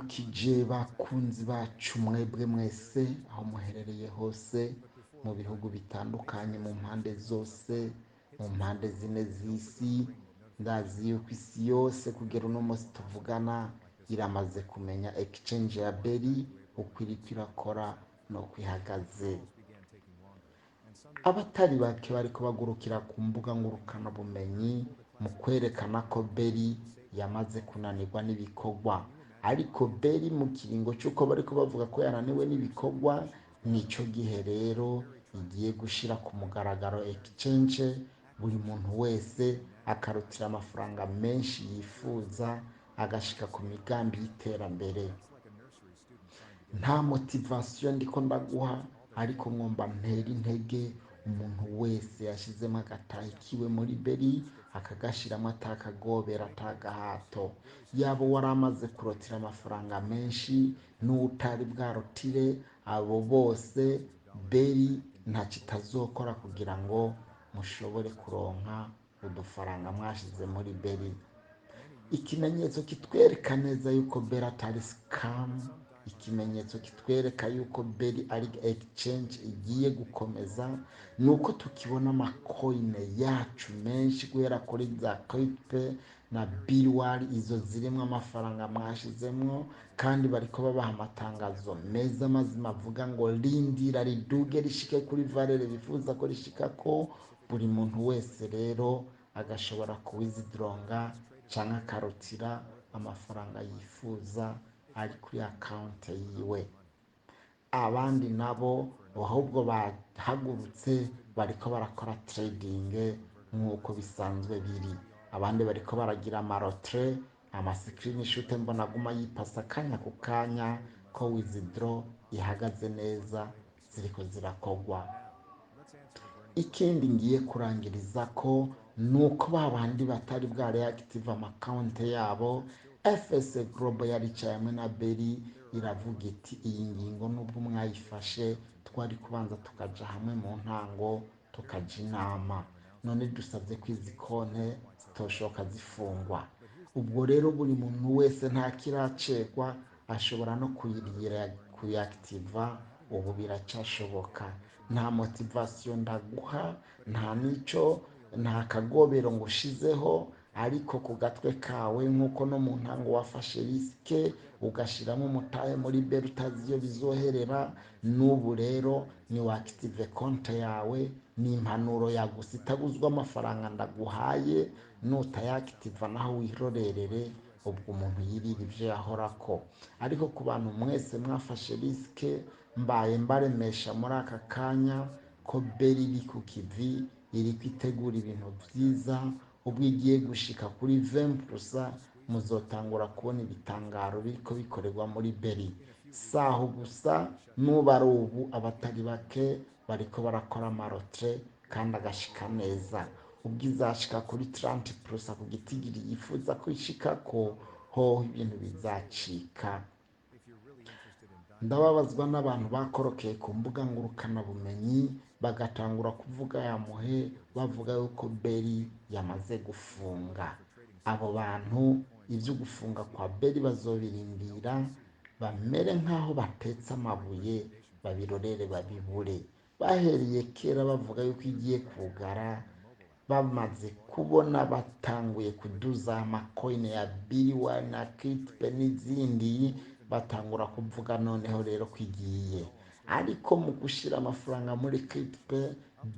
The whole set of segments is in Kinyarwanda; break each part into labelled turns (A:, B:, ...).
A: ndabaramukije bakunzi bacu mwebwe mwese aho muherereye hose mu bihugu bitandukanye mu mpande zose mu mpande zine z'isi. Ndazi yuko isi yose kugera uno munsi tuvugana iramaze kumenya exchange ya Beri uko iriko irakora no kwihagaze. Abatari bake bariko bagurukira ku mbuga ngurukana bumenyi mu kwerekana ko Beri yamaze kunanirwa n'ibikorwa, ariko Beri mu kiringo cy'uko bariko bavuga ko yananiwe n'ibikorwa, nico gihe rero igiye gushira ku mugaragaro exchange buri muntu wese akarutira amafaranga menshi yifuza agashika ku migambi y'iterambere. Nta motivation ndiko ndaguha, ariko ngomba ntera intege umuntu wese yashizemo agatahi kiwe muri Beri akagashiramo atakagobera atagahato. Yabo waramaze kurotira amafaranga menshi n'utari bwarotire, abo bose Beri ntacyo itazokora kugira ngo mushobore kuronka udufaranga mwashize muri Beri. Ikimenyetso kitwereka neza yuko Beri atari scam, ikimenyetso kitwereka yuko Beri ari exchange igiye gukomeza, nuko tukibona amakoine yacu menshi guhera kuri za Crypto na Birwari, izo zirimo amafaranga mwashizemwo, kandi bariko babaha amatangazo meza mazima avuga ngo rindira riduge rishike kuri valere bifuza ko rishikako. Buri muntu wese rero agashobora kuwizidronga canke akarutira amafaranga yifuza ari kuri account yiwe. Abandi nabo ahubwo bahagurutse bariko barakora trading nk'uko bisanzwe biri. Abandi bariko baragira amarotre, screenshot mbona guma yipasa kanya ku kanya ko withdraw ihagaze neza ziriko zirakogwa. Ikindi ngiye kurangiriza ko nuko babandi batari bwa reactive account yabo, FS Global yaricaye hamwe na Beri iravuga iti iyi ngingo nubwo mwayifashe twari kubanza tukaja hamwe mu ntango tukaja inama, none dusabye ko izi konte zitoshoka zifungwa. Ubwo rero buri muntu wese nta kiracegwa ashobora no kuyiactiva, ubu biracashoboka. Nta motivation ndaguha, nta kagobero ngushizeho, ariko ku gatwe kawe nk'uko no mu ntango wafashe risike ugashiramo umutahe muri Beri utazi iyo bizoherera, n'ubu rero ni waactive konte yawe. Ni impanuro yagusa itaguzwa amafaranga ndaguhaye, nutayactiva naho wirorerere ubwo umuntu yirira ivyo yahorako. Ariko ku bantu mwese mwafashe risike, mbaye mbaremesha muri aka kanya ko Beri iri ku kivi, iri kwitegura ibintu vyiza. Ubwo igiye gushika kuri 20% muzotangura kubona ibitangaro biriko bikorerwa muri Beri. Saho gusa nuba ari ubu abatari bake bariko barakora amarotre kandi agashika neza. Ubwo izashika kuri 30% ku gitigiri yifuza ko ishikako, hoho ibintu bizacika. Ndababazwa n'abantu bakorokeye ku mbuga ngurukana bumenyi bagatangura kuvuga yamuhe, bavuga yuko Beri yamaze gufunga. Abo bantu ivyo gufunga kwa Beri bazobirindira bamere nk'aho batetse amabuye, babirorere babibure. Bahereye kera bavuga yuko igiye kugara, bamaze kubona batanguye kuduza amakoine ya Birwari na Crypto n'izindi, batangura kuvuga noneho rero kwigiye. Ariko mu gushira amafaranga muri Crypto,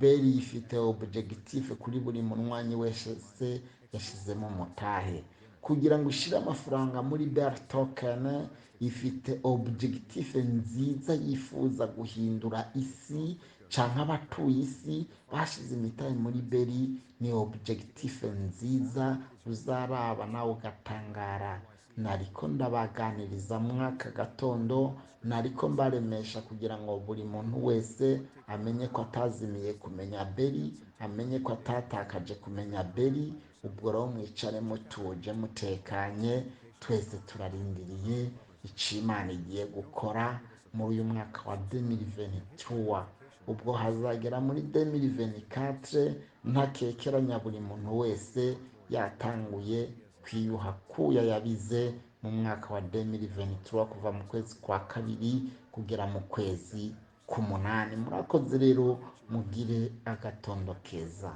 A: Beri ifite objectif kuri buri munywanyi wese yashizemo umutahe. Kugira ngo ushire amafaranga muri Beri token, ifite objectif nziza yifuza guhindura isi canke abatuye isi bashize imitahe muri Beri. Ni objectif nziza uzaraba nawe ugatangara. Nariko ndabaganiriza mwaka gatondo, nariko mbaremesha kugira ngo buri muntu wese amenye ko atazimiye kumenya Beri, amenye ko atatakaje kumenya Beri. Ubwo rero mwicare mutuje mutekanye, twese turarindiriye ico Imana igiye gukora muri uyu mwaka wa 2023. Ubwo hazagera muri 2024 ntakekeranya buri muntu wese yatanguye kwiyuha kuya yabize mu mwaka wa 2023 kuva mu kwezi kwa kabiri kugera mu kwezi k'umunani. Murakoze rero, mugire agatondo keza.